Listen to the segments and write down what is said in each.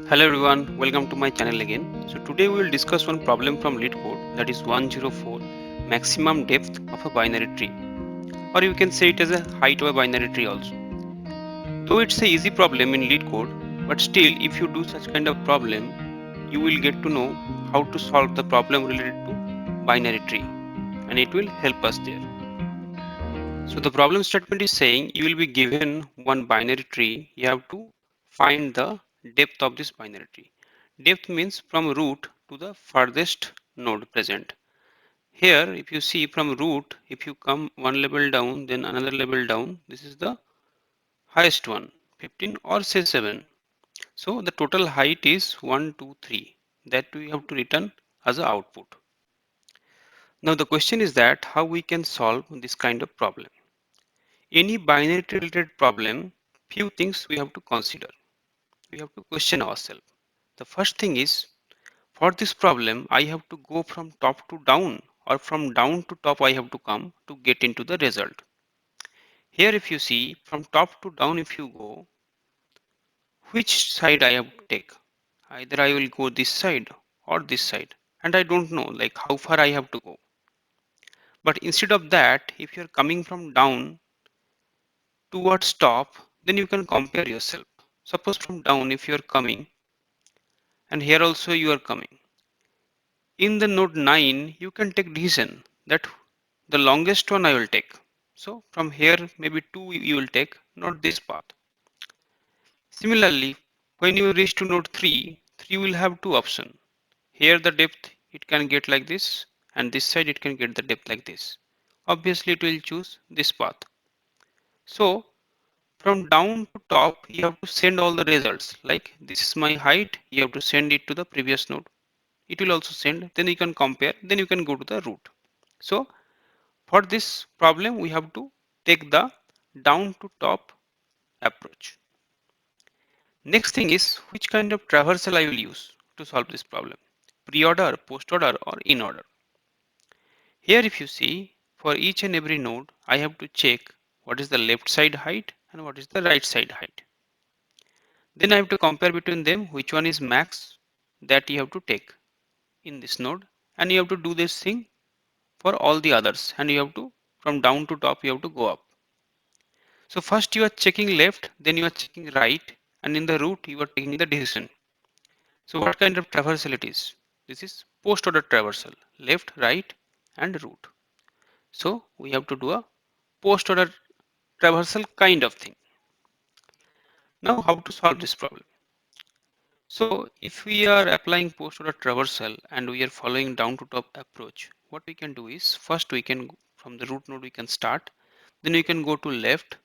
Hello everyone, welcome to my channel again. So today we will discuss one problem from LeetCode, that is 104, maximum depth of a binary tree, or you can say it as a height of a binary tree also. Though it's a easy problem in LeetCode, but still if you do such kind of problem, you will get to know how to solve the problem related to binary tree, and it will help us there. So the problem statement is saying you will be given one binary tree, you have to find the depth of this binary tree. Depth means from root to the furthest node present. Here if you see from root, if you come one level down then another level down, this is the highest one, 15 or say 7. So the total height is 1, 2, 3, that we have to return as a output. Now the question is that how we can solve this kind of problem. Any binary related problem, few things we have to consider. We have to question ourselves. The first thing is, for this problem, I have to go from top to down or from down to top I have to come to get into the result. Here if you see from top to down if you go, which side I have to take? Either I will go this side or this side, and I don't know like how far I have to go. But instead of that, if you are coming from down towards top, then you can compare yourself. Suppose from down if you are coming and here also you are coming. In the node 9 you can take decision that the longest one I will take. So from here maybe 2 you will take, not this path. Similarly, when you reach to node 3, 3 will have two options. Here the depth it can get like this, and this side it can get the depth like this. Obviously it will choose this path. So from down to top you have to send all the results, like this is my height, you have to send it to the previous node. It will also send, then you can compare, then you can go to the root. So for this problem we have to take the down to top approach. Next thing is which kind of traversal I will use to solve this problem. Pre-order, post-order or in-order. Here if you see, for each and every node I have to check what is the left side height and what is the right side height. Then I have to compare between them which one is max that you have to take in this node, and you have to do this thing for all the others, and you have to from down to top you have to go up. So first you are checking left, then you are checking right, and in the root you are taking the decision. So what kind of traversal it is? This is post order traversal, left, right and root. So we have to do a post order traversal kind of thing. Now how to solve this problem? So if we are applying post order traversal and we are following down to top approach, what we can do is first we can from the root node we can start, then we can go to left,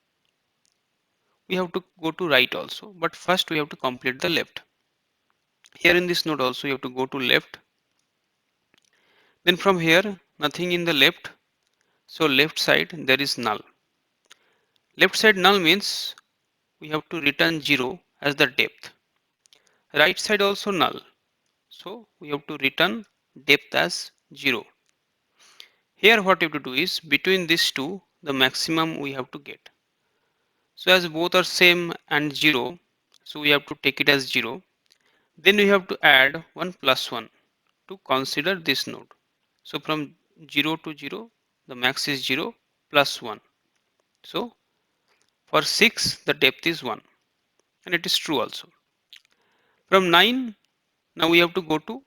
we have to go to right also, but first we have to complete the left. Here in this node also you have to go to left, then from here nothing in the left, so left side there is null. Left side null means we have to return 0 as the depth. Right side also null, so we have to return depth as 0. Here what we have to do is between these two the maximum we have to get. So as both are same and 0, so we have to take it as 0. Then we have to add 1 plus 1 to consider this node. So from 0 to 0 the max is 0 plus 1. So for 6 the depth is 1, and it is true also. From 9 now we have to go to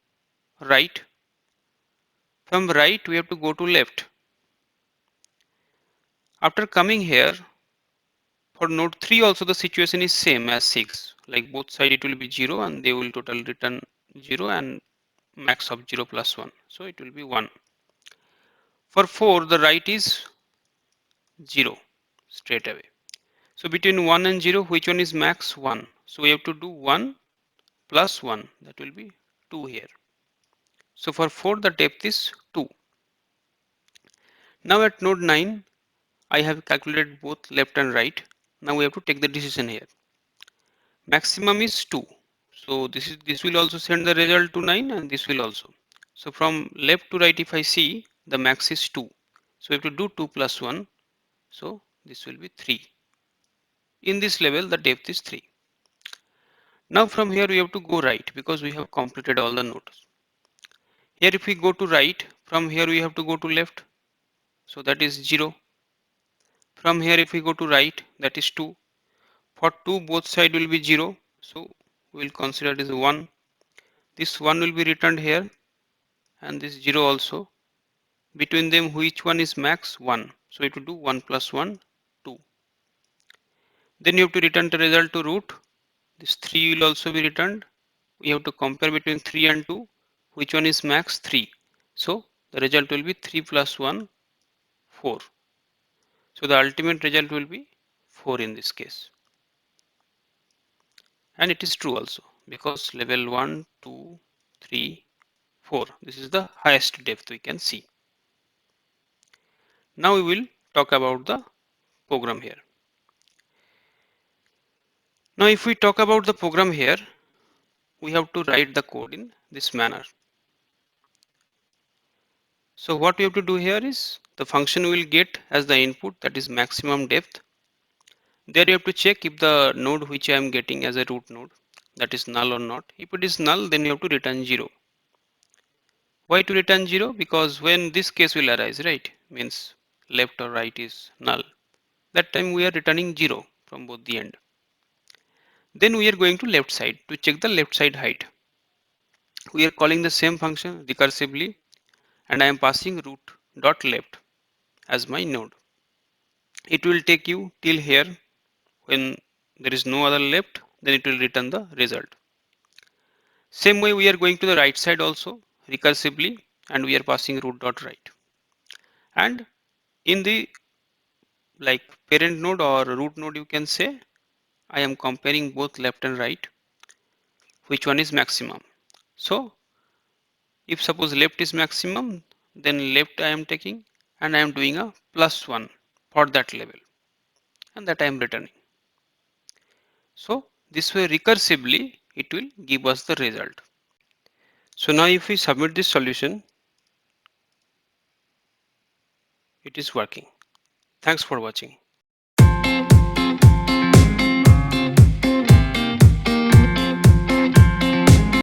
right. From right we have to go to left. After coming here, for node 3 also the situation is same as 6, like both side it will be 0 and they will total return 0 and max of 0 plus 1, so it will be 1. For 4 the right is 0 straight away. So between 1 and 0 which one is max? 1. So we have to do 1 plus 1, that will be 2 here. So for 4 the depth is 2. Now at node 9 I have calculated both left and right. Now we have to take the decision here. Maximum is 2. So this will also send the result to 9, and this will also. So from left to right if I see the max is 2. So we have to do 2 plus 1. So this will be 3. In this level the depth is 3. Now from here we have to go right because we have completed all the nodes. Here if we go to right, from here we have to go to left. So that is 0. From here if we go to right, that is 2. For 2 both side will be 0. So we will consider it as 1. This 1 will be returned here and this 0 also. Between them which one is max? 1. So it will do 1 plus 1, 2. Then you have to return the result to root. This 3 will also be returned. We have to compare between 3 and 2. Which one is max? 3. So the result will be 3 plus 1, 4. So the ultimate result will be 4 in this case. And it is true also because level 1, 2, 3, 4. This is the highest depth we can see. Now we will talk about the program here. Now if we talk about the program here, we have to write the code in this manner. So what we have to do here is the function will get as the input, that is maximum depth. There you have to check if the node which I am getting as a root node, that is null or not. If it is null, then you have to return 0. Why to return 0? Because when this case will arise, right, means left or right is null, that time we are returning 0 from both the end. Then we are going to left side to check the left side height. We are calling the same function recursively and I am passing root dot left as my node. It will take you till here. When there is no other left, then it will return the result. Same way we are going to the right side also recursively and we are passing root dot right. And in the like parent node or root node you can say, I am comparing both left and right, which one is maximum. So if suppose left is maximum, then left I am taking and I am doing a plus 1 for that level and that I am returning. So this way recursively it will give us the result. So now if we submit this solution, it is working. Thanks for watching.